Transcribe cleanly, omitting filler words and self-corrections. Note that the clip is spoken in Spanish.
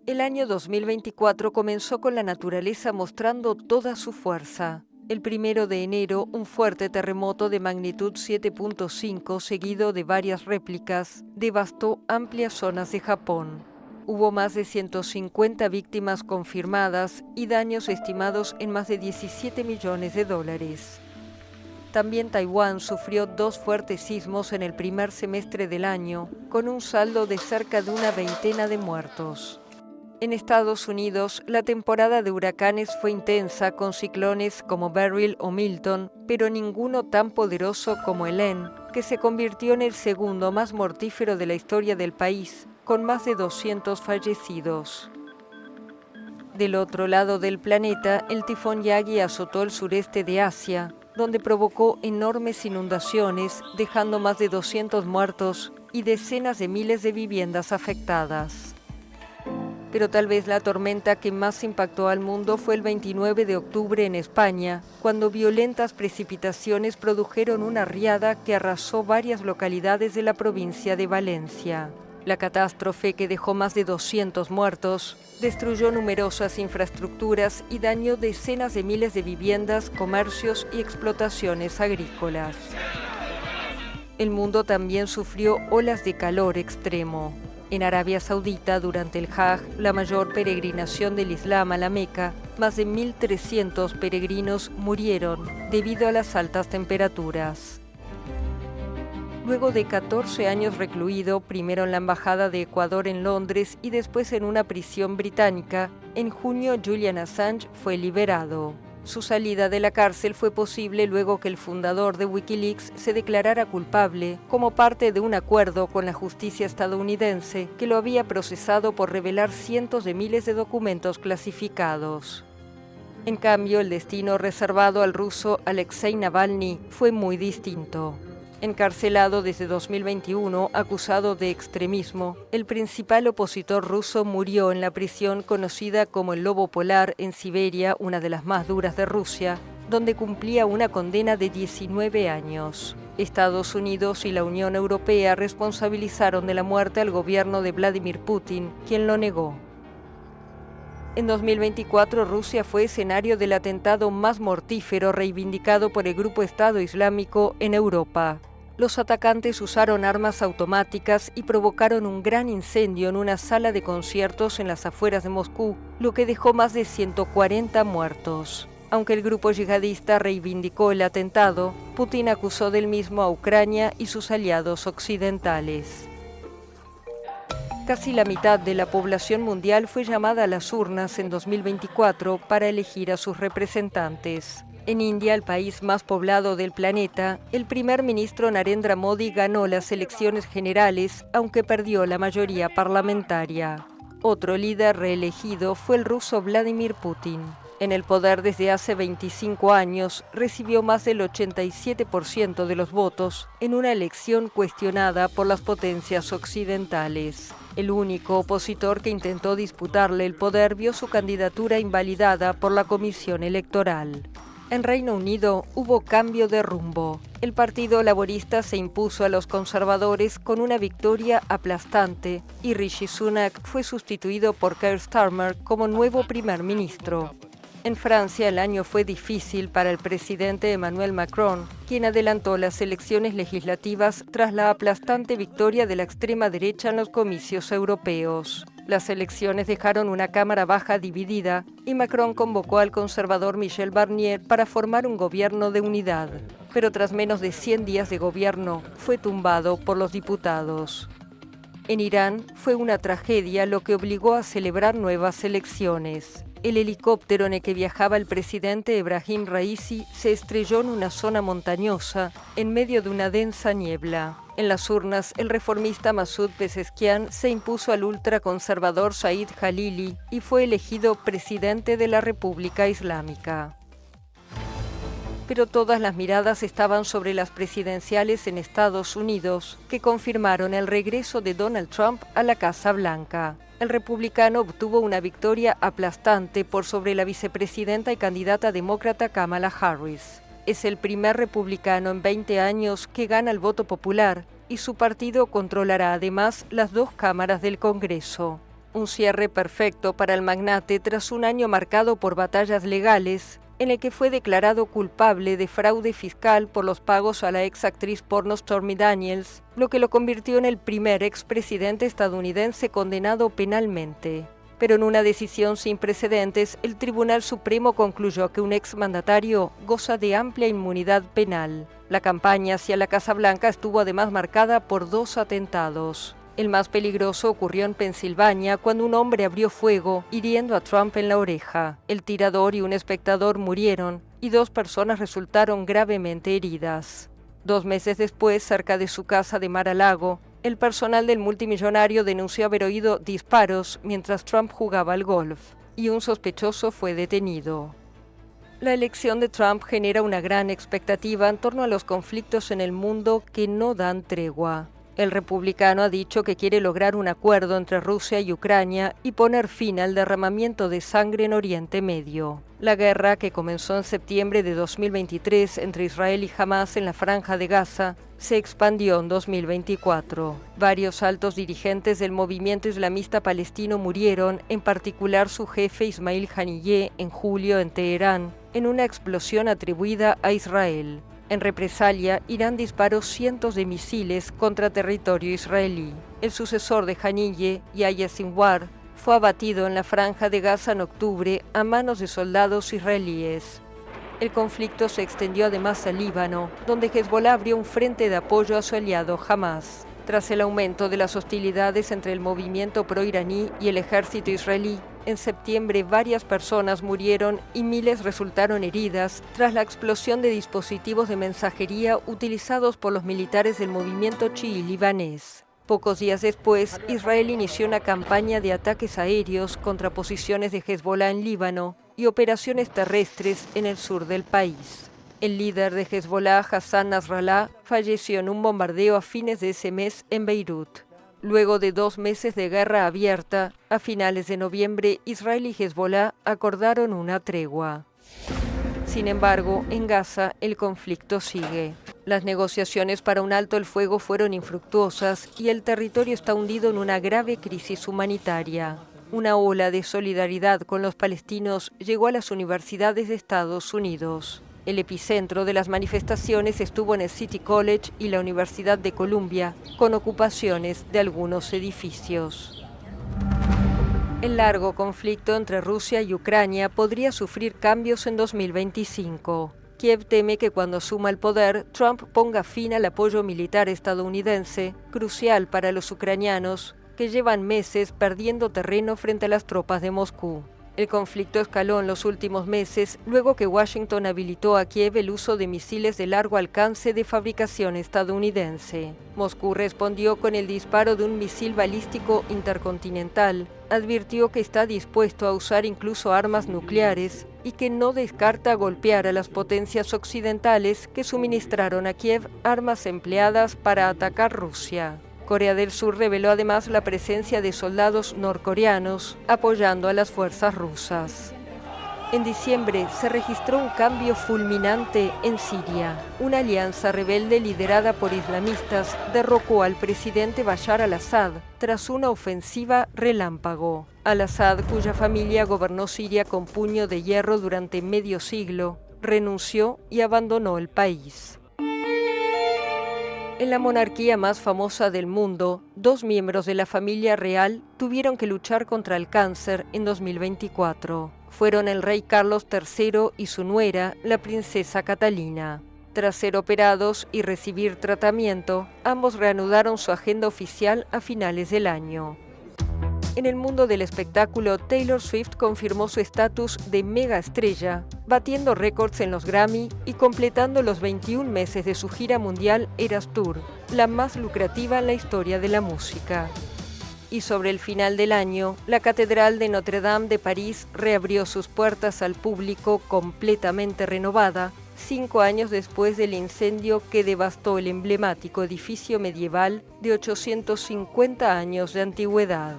El año 2024 comenzó con la naturaleza mostrando toda su fuerza. El 1 de enero, un fuerte terremoto de magnitud 7.5, seguido de varias réplicas, devastó amplias zonas de Japón. Hubo más de 150 víctimas confirmadas y daños estimados en más de 17 millones de dólares. También Taiwán sufrió 2 fuertes sismos en el primer semestre del año, con un saldo de cerca de una veintena de muertos. En Estados Unidos, la temporada de huracanes fue intensa con ciclones como Beryl o Milton, pero ninguno tan poderoso como Helene, que se convirtió en el segundo más mortífero de la historia del país, con más de 200 fallecidos. Del otro lado del planeta, el tifón Yagi azotó el sureste de Asia, donde provocó enormes inundaciones, dejando más de 200 muertos y decenas de miles de viviendas afectadas. Pero tal vez la tormenta que más impactó al mundo fue el 29 de octubre en España, cuando violentas precipitaciones produjeron una riada que arrasó varias localidades de la provincia de Valencia. La catástrofe, que dejó más de 200 muertos, destruyó numerosas infraestructuras y dañó decenas de miles de viviendas, comercios y explotaciones agrícolas. El mundo también sufrió olas de calor extremo. En Arabia Saudita, durante el Hajj, la mayor peregrinación del Islam a la Meca, más de 1.300 peregrinos murieron debido a las altas temperaturas. Luego de 14 años recluido, primero en la Embajada de Ecuador en Londres y después en una prisión británica, en junio Julian Assange fue liberado. Su salida de la cárcel fue posible luego que el fundador de Wikileaks se declarara culpable como parte de un acuerdo con la justicia estadounidense que lo había procesado por revelar cientos de miles de documentos clasificados. En cambio, el destino reservado al ruso Alexei Navalny fue muy distinto. Encarcelado desde 2021, acusado de extremismo, el principal opositor ruso murió en la prisión conocida como el Lobo Polar en Siberia, una de las más duras de Rusia, donde cumplía una condena de 19 años. Estados Unidos y la Unión Europea responsabilizaron de la muerte al gobierno de Vladimir Putin, quien lo negó. En 2024, Rusia fue escenario del atentado más mortífero reivindicado por el Grupo Estado Islámico en Europa. Los atacantes usaron armas automáticas y provocaron un gran incendio en una sala de conciertos en las afueras de Moscú, lo que dejó más de 140 muertos. Aunque el grupo yihadista reivindicó el atentado, Putin acusó del mismo a Ucrania y sus aliados occidentales. Casi la mitad de la población mundial fue llamada a las urnas en 2024 para elegir a sus representantes. En India, el país más poblado del planeta, el primer ministro Narendra Modi ganó las elecciones generales, aunque perdió la mayoría parlamentaria. Otro líder reelegido fue el ruso Vladimir Putin. En el poder desde hace 25 años, recibió más del 87% de los votos en una elección cuestionada por las potencias occidentales. El único opositor que intentó disputarle el poder vio su candidatura invalidada por la Comisión Electoral. En Reino Unido hubo cambio de rumbo. El Partido Laborista se impuso a los conservadores con una victoria aplastante y Rishi Sunak fue sustituido por Keir Starmer como nuevo primer ministro. En Francia, el año fue difícil para el presidente Emmanuel Macron, quien adelantó las elecciones legislativas tras la aplastante victoria de la extrema derecha en los comicios europeos. Las elecciones dejaron una Cámara Baja dividida y Macron convocó al conservador Michel Barnier para formar un gobierno de unidad. Pero tras menos de 100 días de gobierno, fue tumbado por los diputados. En Irán fue una tragedia lo que obligó a celebrar nuevas elecciones. El helicóptero en el que viajaba el presidente Ebrahim Raisi se estrelló en una zona montañosa en medio de una densa niebla. En las urnas, el reformista Masoud Pezeshkian se impuso al ultraconservador Said Jalili y fue elegido presidente de la República Islámica. Pero todas las miradas estaban sobre las presidenciales en Estados Unidos, que confirmaron el regreso de Donald Trump a la Casa Blanca. El republicano obtuvo una victoria aplastante por sobre la vicepresidenta y candidata demócrata Kamala Harris. Es el primer republicano en 20 años que gana el voto popular y su partido controlará además las 2 cámaras del Congreso. un cierre perfecto para el magnate tras un año marcado por batallas legales, en el que fue declarado culpable de fraude fiscal por los pagos a la ex actriz porno Stormy Daniels, lo que lo convirtió en el primer expresidente estadounidense condenado penalmente. Pero en una decisión sin precedentes, el Tribunal Supremo concluyó que un exmandatario goza de amplia inmunidad penal. La campaña hacia la Casa Blanca estuvo además marcada por 2 atentados. El más peligroso ocurrió en Pensilvania cuando un hombre abrió fuego, hiriendo a Trump en la oreja. El tirador y un espectador murieron y 2 personas resultaron gravemente heridas. 2 meses después, cerca de su casa de Mar-a-Lago, el personal del multimillonario denunció haber oído disparos mientras Trump jugaba al golf, y un sospechoso fue detenido. La elección de Trump genera una gran expectativa en torno a los conflictos en el mundo que no dan tregua. El republicano ha dicho que quiere lograr un acuerdo entre Rusia y Ucrania y poner fin al derramamiento de sangre en Oriente Medio. La guerra, que comenzó en septiembre de 2023 entre Israel y Hamás en la Franja de Gaza, se expandió en 2024. Varios altos dirigentes del movimiento islamista palestino murieron, en particular su jefe Ismail Haniyeh en julio en Teherán, en una explosión atribuida a Israel. En represalia, Irán disparó cientos de misiles contra territorio israelí. El sucesor de Haniyeh, Yahya Sinwar, fue abatido en la Franja de Gaza en octubre a manos de soldados israelíes. El conflicto se extendió además al Líbano, donde Hezbollah abrió un frente de apoyo a su aliado Hamás. Tras el aumento de las hostilidades entre el movimiento proiraní y el ejército israelí, en septiembre varias personas murieron y miles resultaron heridas tras la explosión de dispositivos de mensajería utilizados por los militares del movimiento chií libanés. Pocos días después, Israel inició una campaña de ataques aéreos contra posiciones de Hezbollah en Líbano y operaciones terrestres en el sur del país. El líder de Hezbollah, Hassan Nasrallah, falleció en un bombardeo a fines de ese mes en Beirut. Luego de 2 meses de guerra abierta, a finales de noviembre, Israel y Hezbollah acordaron una tregua. Sin embargo, en Gaza el conflicto sigue. Las negociaciones para un alto el fuego fueron infructuosas y el territorio está hundido en una grave crisis humanitaria. Una ola de solidaridad con los palestinos llegó a las universidades de Estados Unidos. El epicentro de las manifestaciones estuvo en el City College y la Universidad de Columbia, con ocupaciones de algunos edificios. El largo conflicto entre Rusia y Ucrania podría sufrir cambios en 2025. Kiev teme que cuando asuma el poder, Trump ponga fin al apoyo militar estadounidense, crucial para los ucranianos, que llevan meses perdiendo terreno frente a las tropas de Moscú. El conflicto escaló en los últimos meses, luego que Washington habilitó a Kiev el uso de misiles de largo alcance de fabricación estadounidense. Moscú respondió con el disparo de un misil balístico intercontinental, advirtió que está dispuesto a usar incluso armas nucleares y que no descarta golpear a las potencias occidentales que suministraron a Kiev armas empleadas para atacar Rusia. Corea del Sur reveló además la presencia de soldados norcoreanos apoyando a las fuerzas rusas. En diciembre se registró un cambio fulminante en Siria. Una alianza rebelde liderada por islamistas derrocó al presidente Bashar al-Assad tras una ofensiva relámpago. Al-Assad, cuya familia gobernó Siria con puño de hierro durante medio siglo, renunció y abandonó el país. En la monarquía más famosa del mundo, 2 miembros de la familia real tuvieron que luchar contra el cáncer en 2024. Fueron el rey Carlos III y su nuera, la princesa Catalina. Tras ser operados y recibir tratamiento, ambos reanudaron su agenda oficial a finales del año. En el mundo del espectáculo, Taylor Swift confirmó su estatus de mega estrella, batiendo récords en los Grammy y completando los 21 meses de su gira mundial Eras Tour, la más lucrativa en la historia de la música. Y sobre el final del año, la Catedral de Notre Dame de París reabrió sus puertas al público completamente renovada, 5 años después del incendio que devastó el emblemático edificio medieval de 850 años de antigüedad.